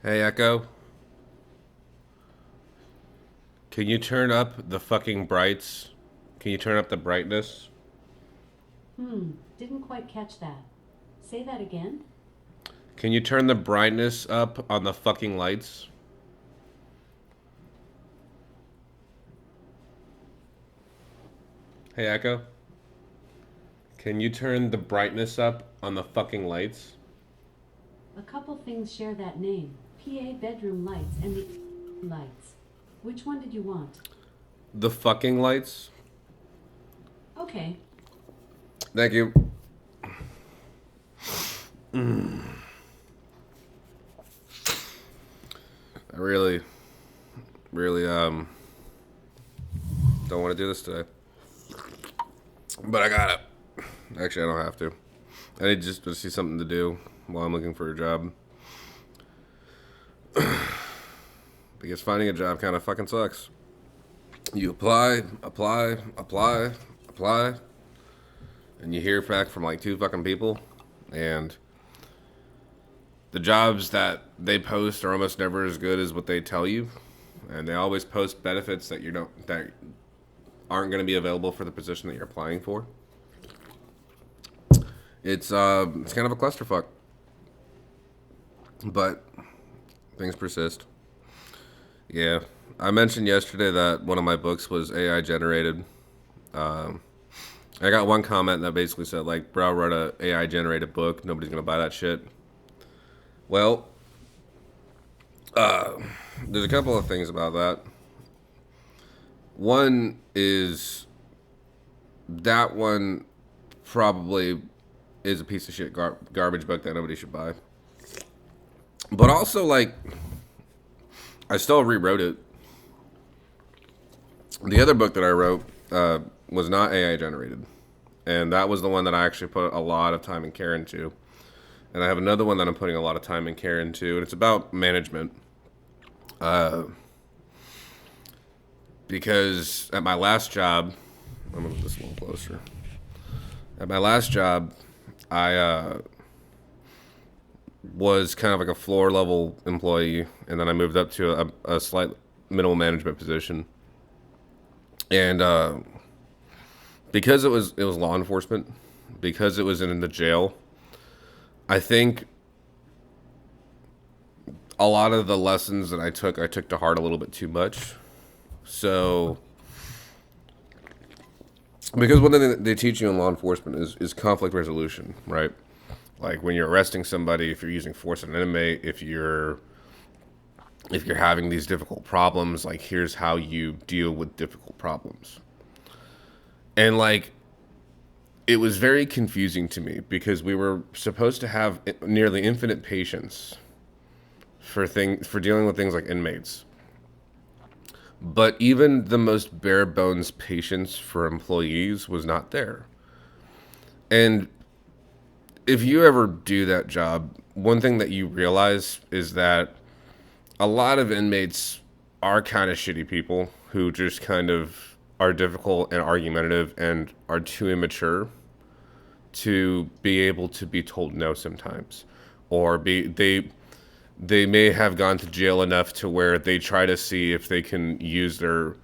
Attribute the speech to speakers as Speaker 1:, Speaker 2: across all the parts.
Speaker 1: Hey Echo, can you turn up the fucking brights? Can you turn up the brightness?
Speaker 2: Didn't quite catch that. Say that again?
Speaker 1: Can you turn the brightness up on the fucking lights? Hey Echo, can you turn the brightness up on the fucking lights?
Speaker 2: A couple things share that name. PA bedroom lights and the lights. Which one did you want?
Speaker 1: The fucking lights?
Speaker 2: Okay.
Speaker 1: Thank you. I really don't want to do this today. But I got it. Actually, I don't have to. I need just to see something to do while I'm looking for a job. Because finding a job kind of fucking sucks. You apply, and you hear back from like two fucking people, and the jobs that they post are almost never as good as what they tell you, and they always post benefits that aren't going to be available for the position that you're applying for. It's kind of a clusterfuck, but things persist. Yeah, I mentioned yesterday that one of my books was AI generated. Um, I got one comment that basically said like, "Bro, I wrote a AI generated book. Nobody's gonna buy that shit." Well, there's a couple of things about that. One is that one probably is a piece of shit garbage book that nobody should buy. But also, like, I still rewrote it. The other book that I wrote was not AI generated, and that was the one that I actually put a lot of time and care into. And I have another one that I'm putting a lot of time and care into, and it's about management. Uh, because at my last job, I'm gonna move this a little closer. At my last job, I was kind of like a floor level employee, and then I moved up to a slight middle management position. And because it was law enforcement, because it was in the jail, I think a lot of the lessons that I took to heart a little bit too much. So because one thing that they teach you in law enforcement is conflict resolution, right? Like when you're arresting somebody, if you're using force on an inmate, if you're having these difficult problems, like here's how you deal with difficult problems. And like it was very confusing to me because we were supposed to have nearly infinite patience for dealing with things like inmates. But even the most bare bones patience for employees was not there. And if you ever do that job, one thing that you realize is that a lot of inmates are kind of shitty people who just kind of are difficult and argumentative and are too immature to be able to be told no sometimes, or they may have gone to jail enough to where they try to see if they can use their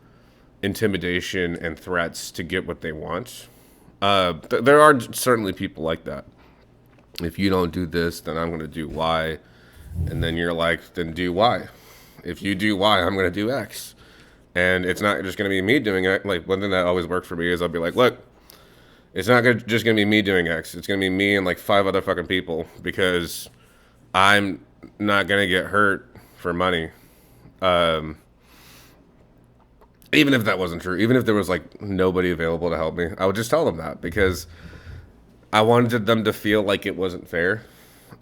Speaker 1: intimidation and threats to get what they want. There are certainly people like that. If you don't do this, then I'm going to do Y. And then you're like, then do Y. If you do Y, I'm going to do X. And it's not just going to be me doing it. Like, one thing that always works for me is I'll be like, look, it's not just going to be me doing X. It's going to be me and like five other fucking people because I'm not going to get hurt for money. Um, Even if that wasn't true, even if there was like nobody available to help me, I would just tell them that because I wanted them to feel like it wasn't fair,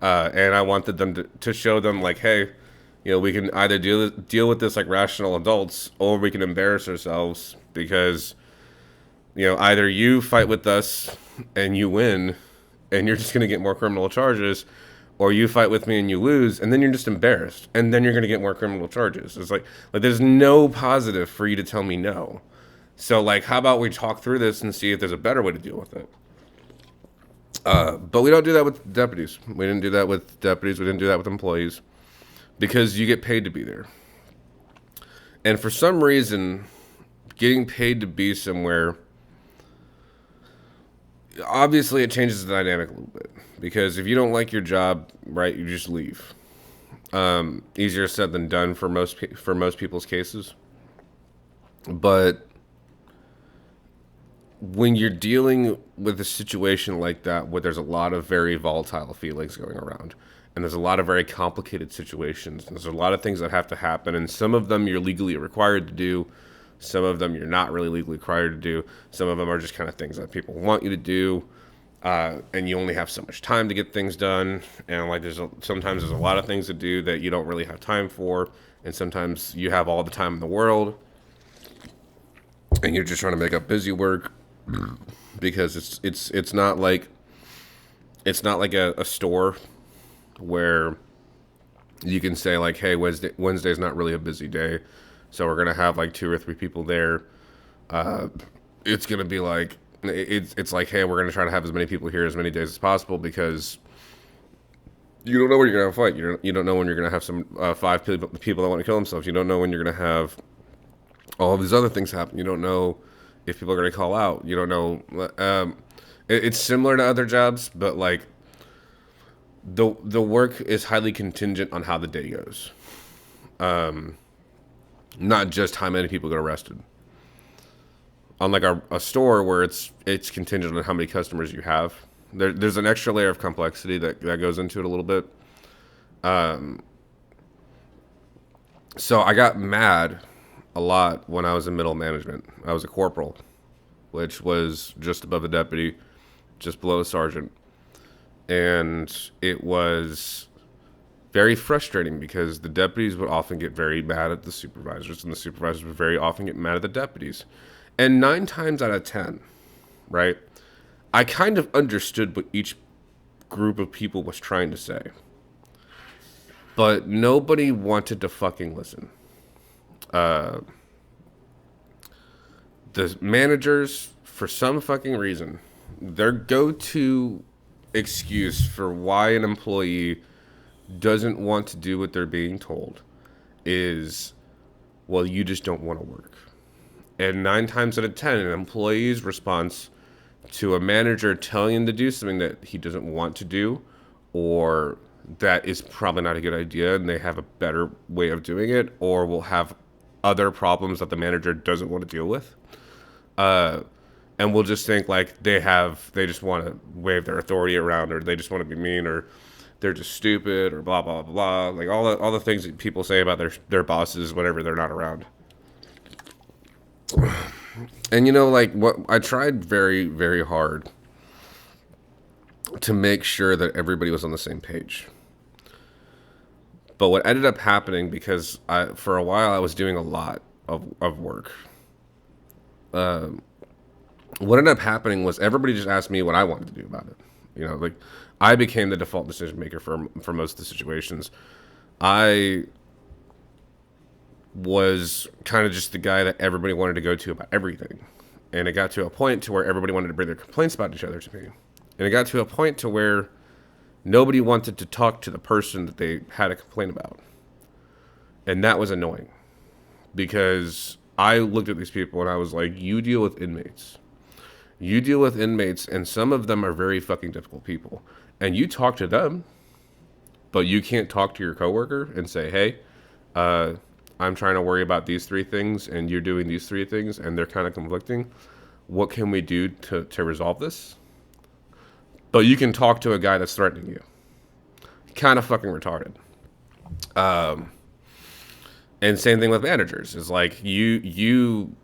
Speaker 1: and I wanted them to show them like, hey, we can either deal with this like rational adults, or we can embarrass ourselves because either you fight with us and you win, and you're just gonna get more criminal charges, or you fight with me and you lose, and then you're just embarrassed, and then you're gonna get more criminal charges. It's like there's no positive for you to tell me no. So like, how about we talk through this and see if there's a better way to deal with it? But we don't do that with deputies. We didn't do that with deputies. We didn't do that with employees. because you get paid to be there. And for some reason, getting paid to be somewhere, obviously it changes the dynamic a little bit. Because if you don't like your job, right, you just leave. Easier said than done for most people's cases. But when you're dealing with a situation like that, where there's a lot of very volatile feelings going around, and there's a lot of very complicated situations, and there's a lot of things that have to happen, and some of them you're legally required to do, some of them you're not really legally required to do, some of them are just kind of things that people want you to do, and you only have so much time to get things done, and like sometimes there's a lot of things to do that you don't really have time for, and sometimes you have all the time in the world, and you're just trying to make up busy work because it's not like a store where you can say like, hey, Wednesday's not really a busy day, so we're gonna have like 2 or 3 people there. It's gonna be like it's like, hey, we're gonna try to have as many people here as many days as possible because you don't know when you're gonna have a fight. You don't know when you're gonna have some 5 people that want to kill themselves. You don't know when you're gonna have all of these other things happen. You don't know if people are going to call out. You don't know. It's similar to other jobs, but like the work is highly contingent on how the day goes, not just how many people get arrested. Unlike a store where it's contingent on how many customers you have. There's an extra layer of complexity that goes into it a little bit. So I got mad a lot when I was in middle management. I was a corporal, which was just above a deputy, just below a sergeant. And it was very frustrating because the deputies would often get very mad at the supervisors, and the supervisors would very often get mad at the deputies. And 9 times out of 10, right, I kind of understood what each group of people was trying to say. But nobody wanted to fucking listen. The managers, for some fucking reason, their go-to excuse for why an employee doesn't want to do what they're being told is, well, you just don't want to work. And 9 times out of 10, an employee's response to a manager telling him to do something that he doesn't want to do, or that is probably not a good idea and they have a better way of doing it, or will have other problems that the manager doesn't want to deal with. And we'll just think like they just want to wave their authority around, or they just want to be mean, or they're just stupid, or blah, blah, blah. Like all the things that people say about their bosses whenever they're not around. And you know, like what I tried very, very hard to make sure that everybody was on the same page. But what ended up happening, because for a while I was doing a lot of work, what ended up happening was everybody just asked me what I wanted to do about it. You know, like I became the default decision maker for most of the situations. I was kind of just the guy that everybody wanted to go to about everything. And it got to a point to where everybody wanted to bring their complaints about each other to me. And it got to a point to where nobody wanted to talk to the person that they had a complaint about. And that was annoying. Because I looked at these people and I was like, you deal with inmates. You deal with inmates, and some of them are very fucking difficult people. And you talk to them, but you can't talk to your coworker and say, hey, I'm trying to worry about these 3 things, and you're doing these 3 things, and they're kind of conflicting. What can we do to resolve this? But you can talk to a guy that's threatening you. Kind of fucking retarded. And same thing with managers. It's like you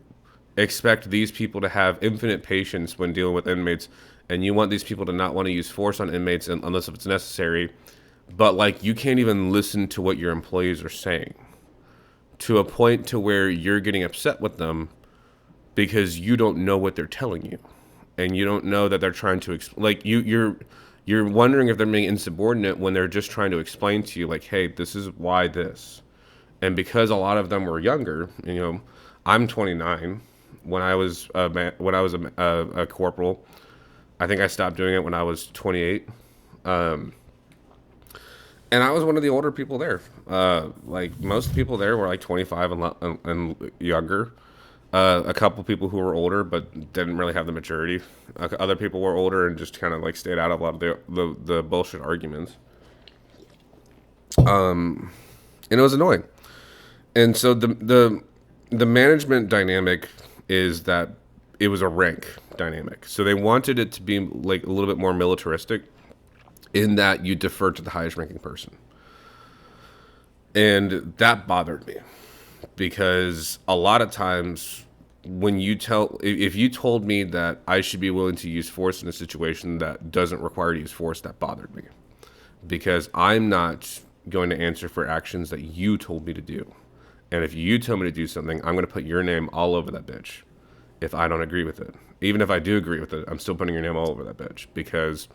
Speaker 1: expect these people to have infinite patience when dealing with inmates, and you want these people to not want to use force on inmates unless if it's necessary. But like you can't even listen to what your employees are saying, to a point to where you're getting upset with them because you don't know what they're telling you, and you don't know that they're trying to you're wondering if they're being insubordinate when they're just trying to explain to you like, hey, this is why this. And because a lot of them were younger, you know, I'm 29. When I was a corporal, I think I stopped doing it when I was 28. And I was one of the older people there. Like most people there were like 25 and younger. A couple people who were older but didn't really have the maturity. Other people were older and just kind of like stayed out of a lot of the bullshit arguments. And it was annoying. And so the management dynamic is that it was a rank dynamic. So they wanted it to be like a little bit more militaristic in that you defer to the highest ranking person. And that bothered me because a lot of times when you tell if you told me that I should be willing to use force in a situation that doesn't require to use force, that bothered me because I'm not going to answer for actions that you told me to do. And if you tell me to do something, I'm going to put your name all over that bitch if I don't agree with it. Even if I do agree with it, I'm still putting your name all over that bitch because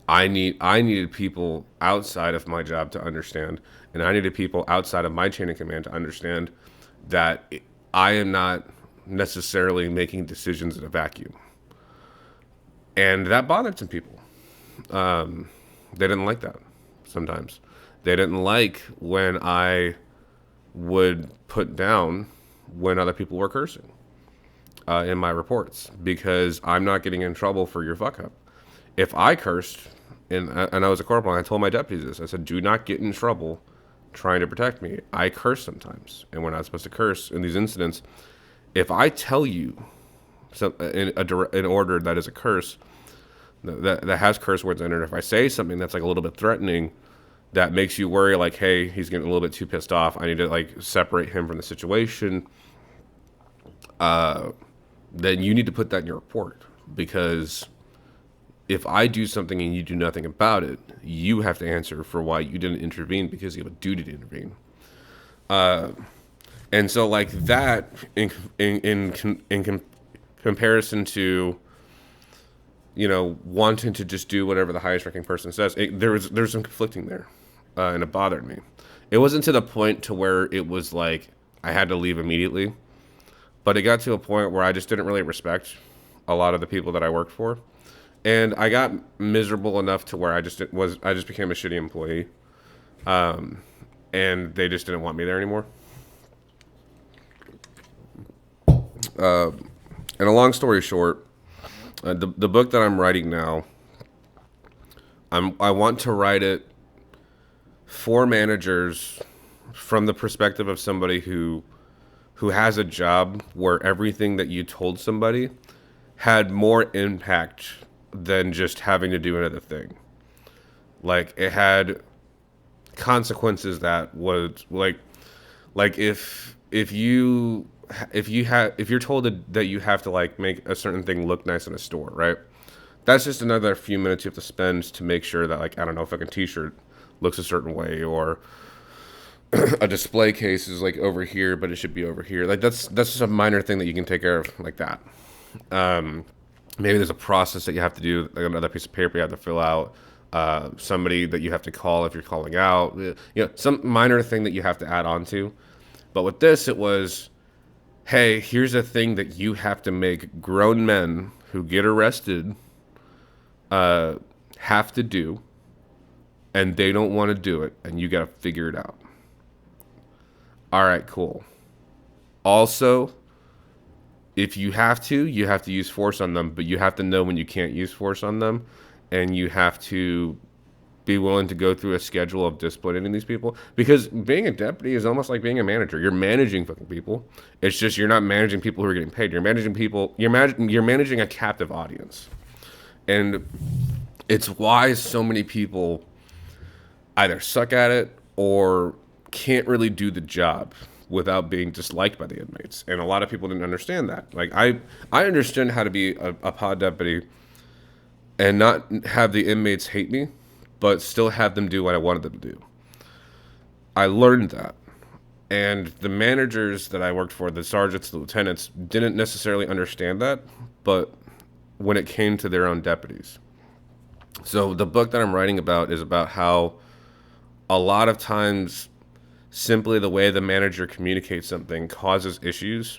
Speaker 1: I needed people outside of my job to understand, and I needed people outside of my chain of command to understand that I am not necessarily making decisions in a vacuum. And that bothered some people. They didn't like that sometimes. They didn't like when I would put down when other people were cursing in my reports because I'm not getting in trouble for your fuck up. If I cursed and I was a corporal, and I told my deputies this, I said, do not get in trouble trying to protect me. I curse sometimes, and we're not supposed to curse in these incidents. If I tell you in order that is a curse, that has curse words in it, if I say something that's like a little bit threatening, that makes you worry, like, hey, he's getting a little bit too pissed off. I need to like separate him from the situation. Then you need to put that in your report because if I do something and you do nothing about it, you have to answer for why you didn't intervene because you have a duty to intervene. And so, like that, in comparison to, you know, wanting to just do whatever the highest ranking person says, there's some conflicting there, and it bothered me. It wasn't to the point to where it was like I had to leave immediately, but it got to a point where I just didn't really respect a lot of the people that I worked for. And I got miserable enough to where I just became a shitty employee, and they just didn't want me there anymore. And a long story short, the book that I'm writing now, I want to write it for managers from the perspective of somebody who has a job where everything that you told somebody had more impact than just having to do another thing. Like it had consequences that was like if you're told that you have to like make a certain thing look nice in a store, right? That's just another few minutes you have to spend to make sure that like I don't know, if like a t-shirt looks a certain way or a display case is like over here but it should be over here. Like that's just a minor thing that you can take care of like that. Maybe there's a process that you have to do, like another piece of paper you have to fill out, somebody that you have to call if you're calling out, you know, some minor thing that you have to add on to. But with this, it was, hey, here's a thing that you have to make grown men who get arrested have to do, and they don't want to do it, and you got to figure it out. All right, cool. Also, if you have to use force on them, but you have to know when you can't use force on them, and you have to be willing to go through a schedule of disciplining these people. Because being a deputy is almost like being a manager. You're managing fucking people. It's just you're not managing people who are getting paid. You're managing people. You're managing a captive audience, and it's why so many people either suck at it or can't really do the job without being disliked by the inmates. And a lot of people didn't understand that. Like I understood how to be a pod deputy and not have the inmates hate me, but still have them do what I wanted them to do. I learned that. And the managers that I worked for, the sergeants, the lieutenants, didn't necessarily understand that, but when it came to their own deputies. So the book that I'm writing about is about how a lot of times simply the way the manager communicates something causes issues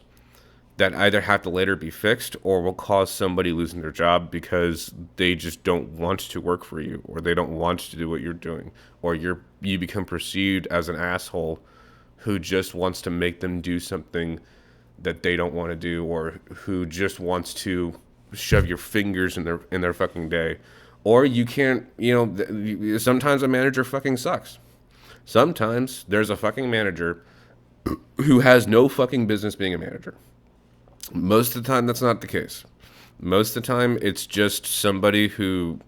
Speaker 1: that either have to later be fixed or will cause somebody losing their job because they just don't want to work for you, or they don't want to do what you're doing, or you become perceived as an asshole who just wants to make them do something that they don't want to do, or who just wants to shove your fingers in their fucking day. Or you can't, sometimes a manager fucking sucks. Sometimes there's a fucking manager who has no fucking business being a manager. Most of the time, that's not the case. Most of the time, it's just somebody who,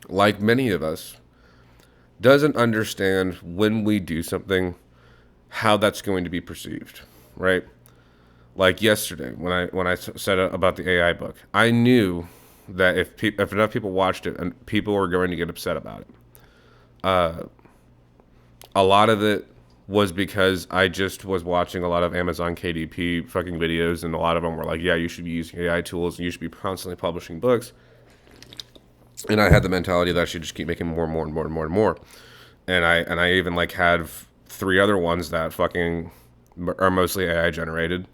Speaker 1: like many of us, doesn't understand when we do something, how that's going to be perceived, right? Like yesterday, when I said about the AI book, I knew that if enough people watched it, and people were going to get upset about it. A lot of it was because I just was watching a lot of Amazon KDP fucking videos, and a lot of them were like, yeah, you should be using AI tools, and you should be constantly publishing books. And I had the mentality that I should just keep making more and more and more and more and more. And I even like had three other ones that fucking are mostly AI generated.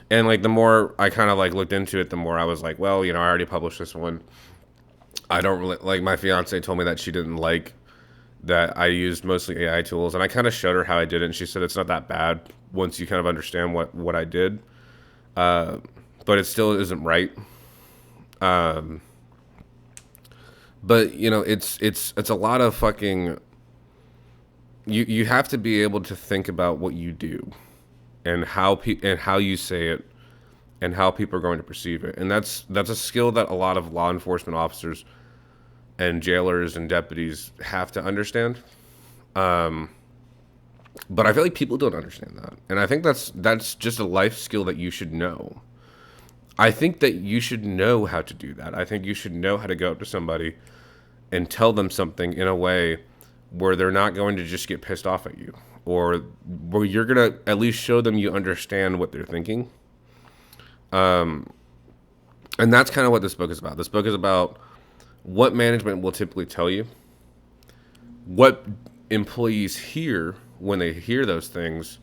Speaker 1: And like the more I kind of like looked into it, the more I was like, well, I already published this one. I don't really like, my fiance told me that she didn't like that I used mostly AI tools, and I kind of showed her how I did it, and she said it's not that bad once you kind of understand what I did, but it still isn't right. But it's a lot of fucking. You have to be able to think about what you do, and how you say it, and how people are going to perceive it, and that's a skill that a lot of law enforcement officers and jailers and deputies have to understand. But I feel like people don't understand that, and I think that's just a life skill that you should know. I think that you should know how to do that. I think you should know how to go up to somebody and tell them something in a way where they're not going to just get pissed off at you, or where you're going to at least show them you understand what they're thinking. And that's kind of what this book is about. This book is about what management will typically tell you, what employees hear when they hear those things,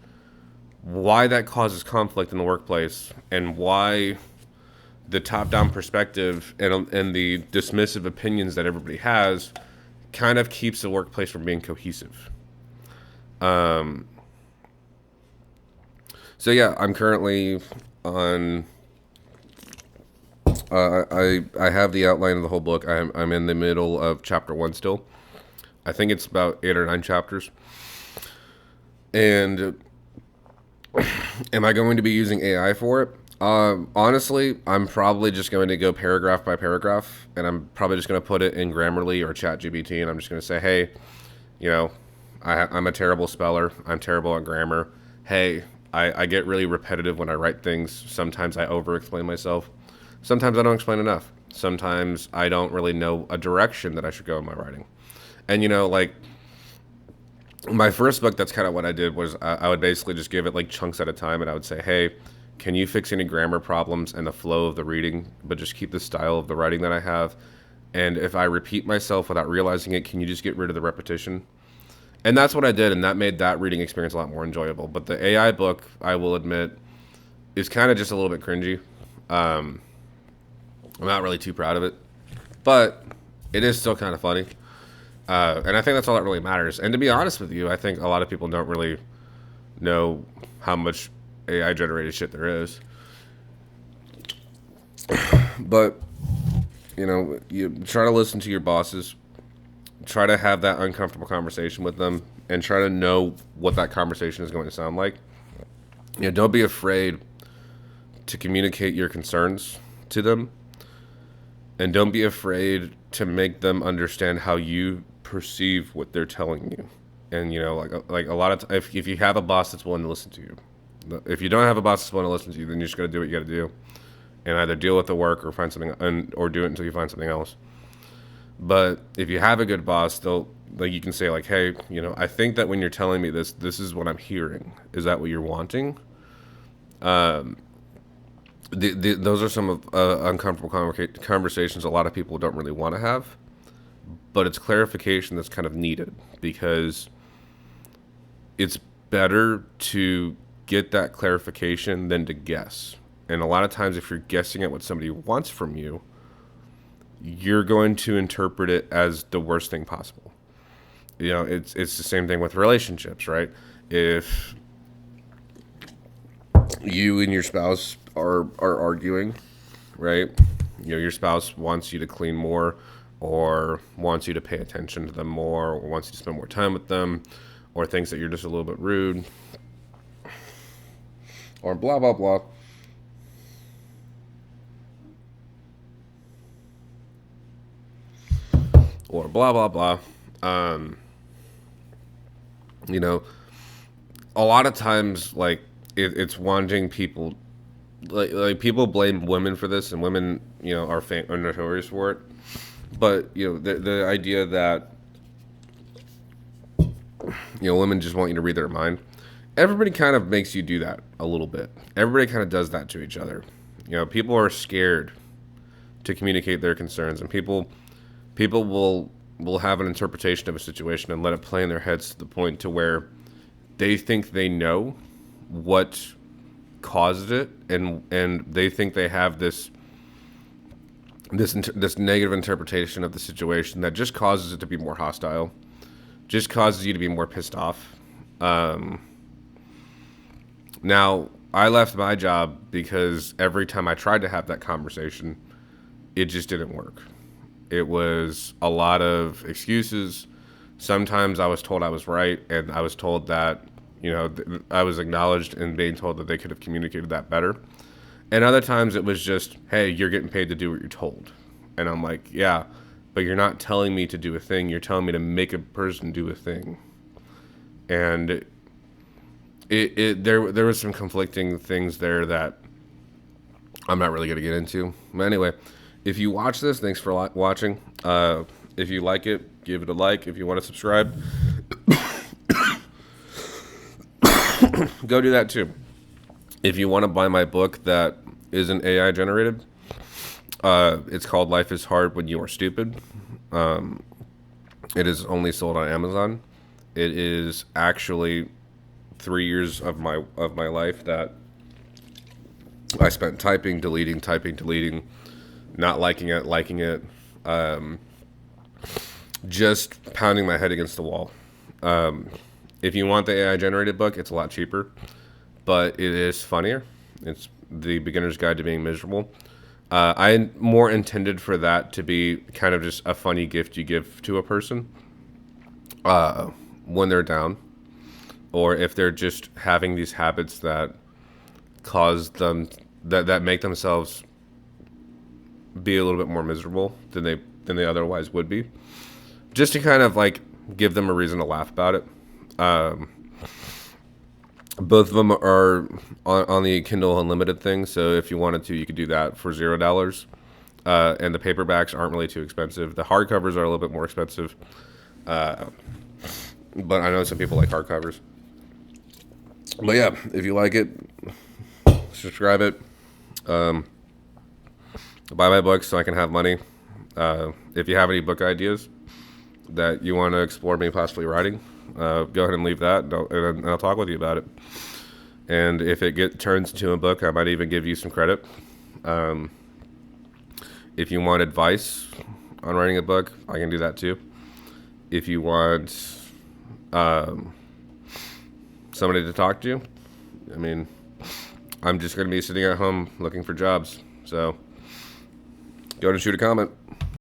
Speaker 1: why that causes conflict in the workplace, and why the top-down perspective and the dismissive opinions that everybody has kind of keeps the workplace from being cohesive. So yeah, I'm currently on. I have the outline of the whole book. I'm in the middle of chapter 1 still. I think it's about 8 or 9 chapters. And am I going to be using AI for it? Honestly, I'm probably just going to go paragraph by paragraph, and I'm probably just going to put it in Grammarly or ChatGPT, and I'm just going to say, hey, I'm a terrible speller. I'm terrible at grammar. Hey, I get really repetitive when I write things. Sometimes I over-explain myself. Sometimes I don't explain enough. Sometimes I don't really know a direction that I should go in my writing. And, like, my first book, that's kind of what I did, was I would basically just give it, like, chunks at a time, and I would say, hey, can you fix any grammar problems and the flow of the reading, but just keep the style of the writing that I have? And if I repeat myself without realizing it, can you just get rid of the repetition? And that's what I did, and that made that reading experience a lot more enjoyable. But the AI book, I will admit, is kind of just a little bit cringy. I'm not really too proud of it, but it is still kind of funny. And I think that's all that really matters. And to be honest with you, I think a lot of people don't really know how much AI generated shit there is. But, you try to listen to your bosses, try to have that uncomfortable conversation with them, and try to know what that conversation is going to sound like. Don't be afraid to communicate your concerns to them, and don't be afraid to make them understand how you perceive what they're telling you. And like a lot of if you have a boss that's willing to listen to you, if you don't have a boss that's willing to listen to you, then you just got to do what you got to do, and either deal with the work or find something, or do it until you find something else. But if you have a good boss, they'll, like, you can say, like, hey, I think that when you're telling me this is what I'm hearing. Is that what you're wanting? Those are some of uncomfortable conversations a lot of people don't really want to have, but it's clarification that's kind of needed, because it's better to get that clarification than to guess. And a lot of times, if you're guessing at what somebody wants from you, you're going to interpret it as the worst thing possible. It's the same thing with relationships, right? If you and your spouse are arguing, right? Your spouse wants you to clean more, or wants you to pay attention to them more, or wants you to spend more time with them, or thinks that you're just a little bit rude, or blah blah blah. Or blah blah blah. Um, you know, a lot of times, like it's wanting people, like people blame women for this, and women, are notorious for it. But the idea that women just want you to read their mind. Everybody kind of makes you do that a little bit. Everybody kind of does that to each other. People are scared to communicate their concerns, and people will have an interpretation of a situation and let it play in their heads to the point to where they think they know what caused it, and they think they have this negative interpretation of the situation that just causes it to be more hostile, just causes you to be more pissed off. Now, I left my job because every time I tried to have that conversation, it just didn't work. It was a lot of excuses. Sometimes I was told I was right, and I was told that, I was acknowledged and being told that they could have communicated that better. And other times it was just, hey, you're getting paid to do what you're told. And I'm like, yeah, but you're not telling me to do a thing. You're telling me to make a person do a thing. And there was some conflicting things there that I'm not really going to get into. But anyway, if you watch this, thanks for watching. If you like it, give it a like. If you want to subscribe, go do that too. If you want to buy my book that isn't AI generated, it's called Life is Hard When You Are Stupid. It is only sold on Amazon. It is actually 3 years of my life that I spent typing, deleting, not liking it, just pounding my head against the wall. If you want the AI generated book, it's a lot cheaper, but it is funnier. It's The Beginner's Guide to Being Miserable. I more intended for that to be kind of just a funny gift you give to a person when they're down, or if they're just having these habits that cause them that make themselves be a little bit more miserable than they otherwise would be, just to kind of like give them a reason to laugh about it. Both of them are on the Kindle Unlimited thing, so if you wanted to, you could do that for $0. And the paperbacks aren't really too expensive. The hardcovers are a little bit more expensive, but I know some people like hardcovers. But yeah, if you like it, subscribe it. Buy my books so I can have money. If you have any book ideas that you want to explore me possibly writing, go ahead and leave that, and I'll talk with you about it. And if it turns into a book, I might even give you some credit. If you want advice on writing a book, I can do that too. If you want somebody to talk to, I mean, I'm just going to be sitting at home looking for jobs. So go and shoot a comment.